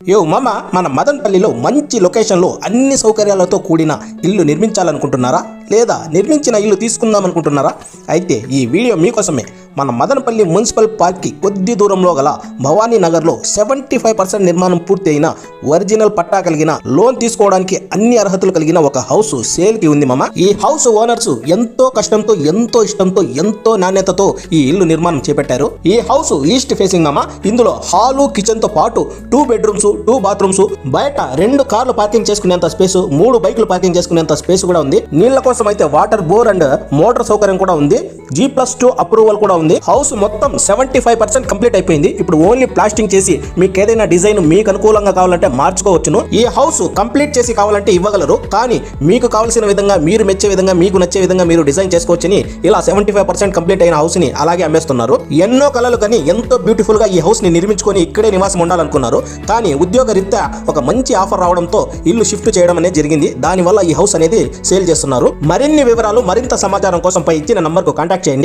మామ, మన మదనపల్లిలో మంచి లొకేషన్లో అన్ని సౌకర్యాలతో కూడిన ఇల్లు నిర్మించాలనుకుంటున్నారా? లేదా నిర్మించిన ఇల్లు తీసుకుందాం అనుకుంటున్నారా? అయితే ఈ వీడియో మీకోసమే. మన మదనపల్లి మున్సిపల్ పార్క్కి కొద్ది దూరంలో గల భవానీ నగర్లో 75% నిర్మాణం పూర్తి అయిన ఒరిజినల్ పట్టా కలిగిన లోన్ తీసుకోవడానికి అన్ని అర్హతలు కలిగిన ఒక హౌస్ సేల్కి ఉంది మామ. ఈ హౌస్ ఓనర్స్ ఎంతో కష్టంతో, ఎంతో ఇష్టంతో, ఎంతో నాణ్యతతో ఈ ఇల్లు నిర్మాణం చేపట్టారు. ఈ హౌస్ ఈస్ట్ ఫేసింగ్ మామ. ఇందులో హాలు, కిచెన్ తో పాటు 2 బెడ్రూమ్స్, 2 బాత్రూమ్స్, బయట 2 కార్లు పార్కింగ్ చేసుకునేంత స్పేస్, 3 బైకులు పార్కింగ్ చేసుకునేంత స్పేస్ కూడా ఉంది. నీళ్ల కోసం అయితే వాటర్ బోర్ అండ్ మోటార్ సౌకర్యం కూడా ఉంది. G+2 అప్రూవల్ కూడా ఉంది. హౌస్ మొత్తం 75% కంప్లీట్ అయిపోయింది. ఇప్పుడు ఓన్లీ ప్లాస్టింగ్ చేసి మీకు ఏదైనా డిజైన్ మీకు అనుకూలంగా కావాలంటే మార్చుకోవచ్చును. ఈ హౌస్ కంప్లీట్ చేసి కావాలంటే ఇవ్వగలరు, కానీ మీకు కావాల్సిన విధంగా, మీరు మెచ్చే విధంగా, మీకు నచ్చే విధంగా మీరు డిజైన్ చేసుకోవచ్చని ఇలా 75% కంప్లీట్ అయిన హౌస్ ని అలాగే అమ్మేస్తున్నారు. ఎన్నో కలలు కానీ ఎంతో బ్యూటిఫుల్ గా ఈ హౌస్ ని నిర్మించుకొని ఇక్కడే నివాసం ఉండాలనుకున్నారు. కానీ ఉద్యోగ రీత్యా ఒక మంచి ఆఫర్ రావడంతో ఇల్లు షిఫ్ట్ చేయడం అనేది జరిగింది. దానివల్ల ఈ హౌస్ అనేది సేల్ చేస్తున్నారు. మరిన్ని వివరాలు, మరింత సమాచారం కోసం పై ఇచ్చిన నంబర్కు కాంటాక్ట్ చేయండి.